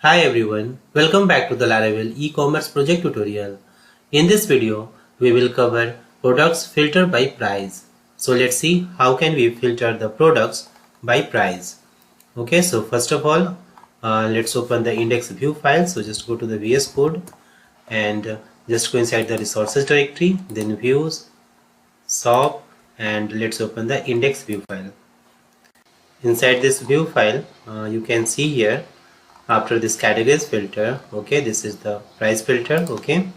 Hi everyone, welcome back to the Laravel E-Commerce project tutorial. In this video, we will cover products filter by price. So let's see how can we filter the products by price. Okay, so first of all, let's open the index view file. So just go to the VS Code and just go inside the resources directory, then views, shop, and let's open the index view file. Inside this view file, you can see here after this categories filter, okay, this is the price filter, okay,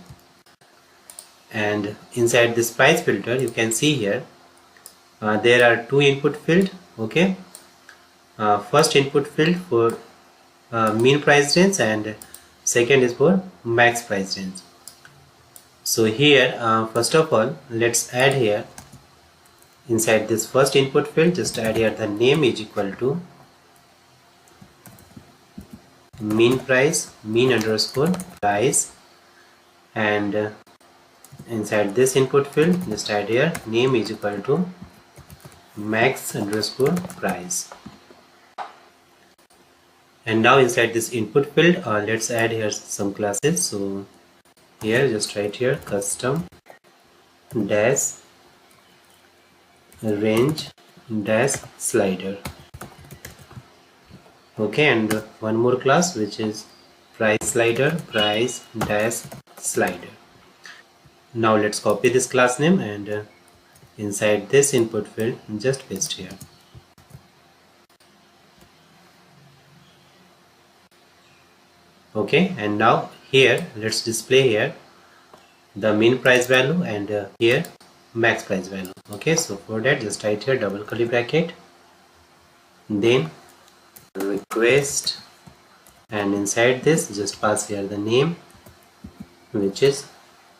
and inside this price filter you can see here there are two input field, okay. First input field for mean price range and second is for max price range. So here first of all let's add here inside this first input field, just add here the name is equal to mean price, mean underscore price, and inside this input field just add here name is equal to max underscore price. And now inside this input field let's add here some classes. So here just write here custom dash range dash slider, okay, and one more class which is price slider price dash slider. Now let's copy this class name and inside this input field just paste here. Okay, and now here let's display here the mean price value and here max price value. Okay, so for that just write here double curly bracket, then request, and inside this just pass here the name which is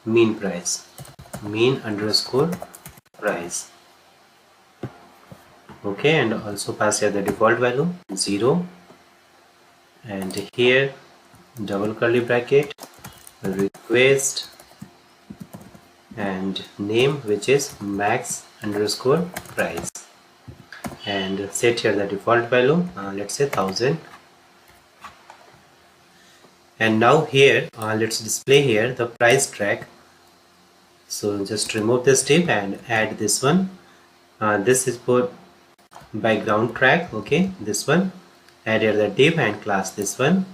mean price, mean underscore price, okay, and also pass here the default value 0, and here double curly bracket request and name which is max underscore price, and set here the default value, let's say 1000. And now here let's display here the price track. So just remove this div and add this one. This is for background track, okay, this one. Add here the div and class this one,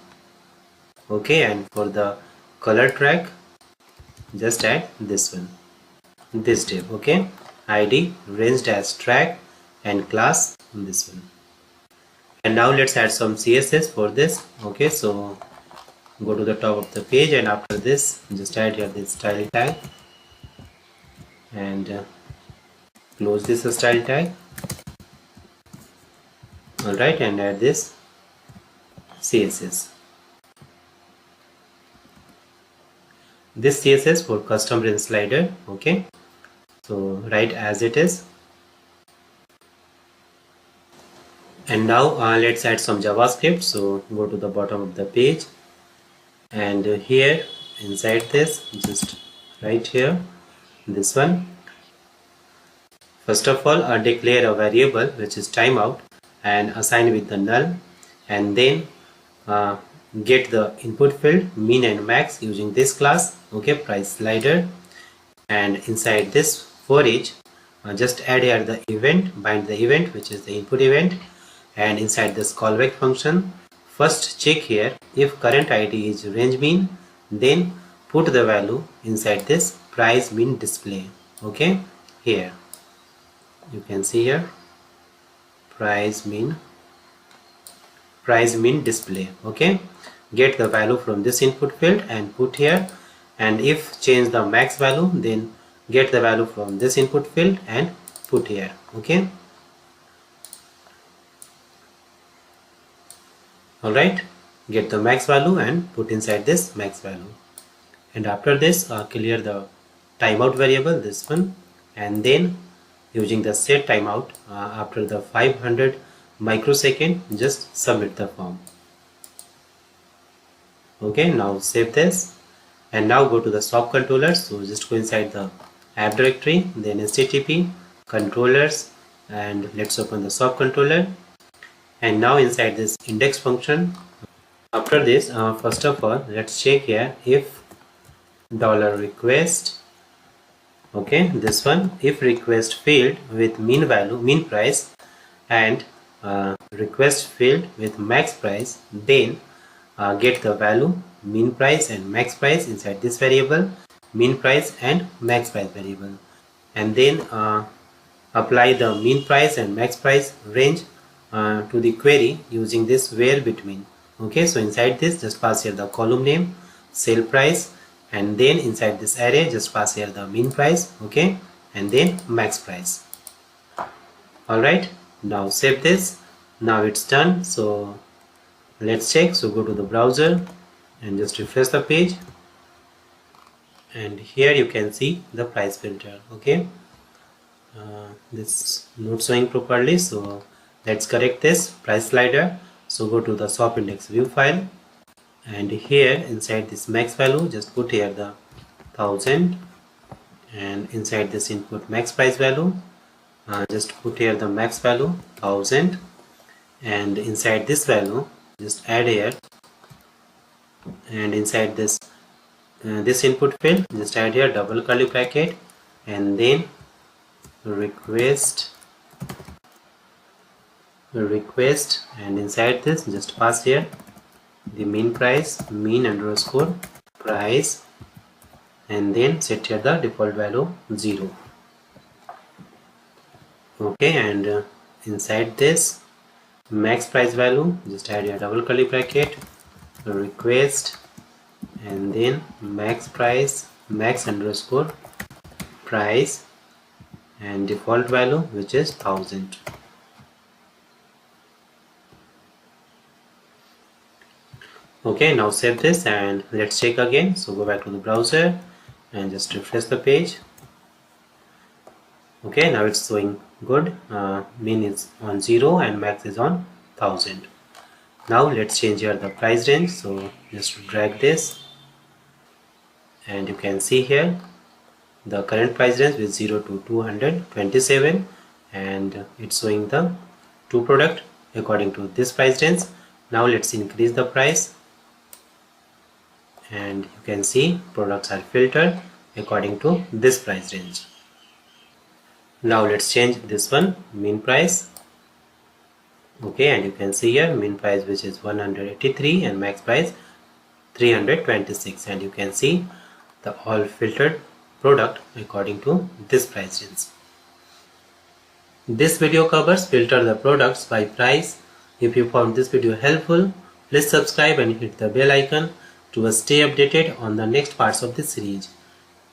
okay, and for the color track just add this one, this div, okay, id range dash track and class this one. And now let's add some css for this. Okay, so go to the top of the page and after this just add here this style tag and close this style tag. Alright, and add this css. This css for custom range slider, okay, so write as it is. And now let's add some JavaScript. So go to the bottom of the page and here inside this just write here this one. First of all declare a variable which is timeout and assign with the null, and then get the input field mean and max using this class, okay, price slider, and inside this for each just add here the event, bind the event which is the input event, and inside this callback function first check here if current id is range mean, then put the value inside this price mean display, okay. Here you can see here price mean display, okay. Get the value from this input field and put here, and if change the max value then get the value from this input field and put here, okay. Alright, get the max value and put inside this max value, and after this clear the timeout variable this one, and then using the set timeout after the 500 microsecond just submit the form. Okay, now save this and now go to the ShopController. So just go inside the app directory, then http controllers, and let's open the ShopController. And now inside this index function After this, first of all, let's check here if $request, okay, this one, if request field with mean price, and request field with max price, then get the value mean price and max price inside this variable, mean price and max price variable, and then apply the mean price and max price range to the query using this whereBetween. Okay, so inside this, just pass here the column name, sale price, and then inside this array just pass here the mean price, okay, and then max price. Alright, now save this. Now it's done. So let's check. So go to the browser and just refresh the page, and here you can see the price filter. Okay, this not showing properly, so let's correct this price slider. So go to the shop index view file, and here inside this max value just put here the 1000, and inside this input max price value just put here the max value 1000, and inside this value just add here, and inside this this input field just add here double curly bracket, and then request, and inside this just pass here the mean price, mean underscore price, and then set here the default value 0. Okay, and inside this max price value just add your double curly bracket, request, and then max price, max underscore price, and default value which is 1000. Okay, now save this and let's check again. So go back to the browser and just refresh the page. Okay, now it's showing good. Mean is on 0 and max is on 1000. Now let's change here the price range. So just drag this, and you can see here the current price range is 0 to 227, and it's showing the two product according to this price range. Now let's increase the price, and you can see products are filtered according to this price range. Now let's change this one, mean price. Okay, and you can see here mean price which is 183 and max price 326, and you can see the all filtered product according to this price range. This video covers filter the products by price. If you found this video helpful, please subscribe and hit the bell icon to stay updated on the next parts of this series.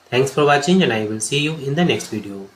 Thanks for watching, and I will see you in the next video.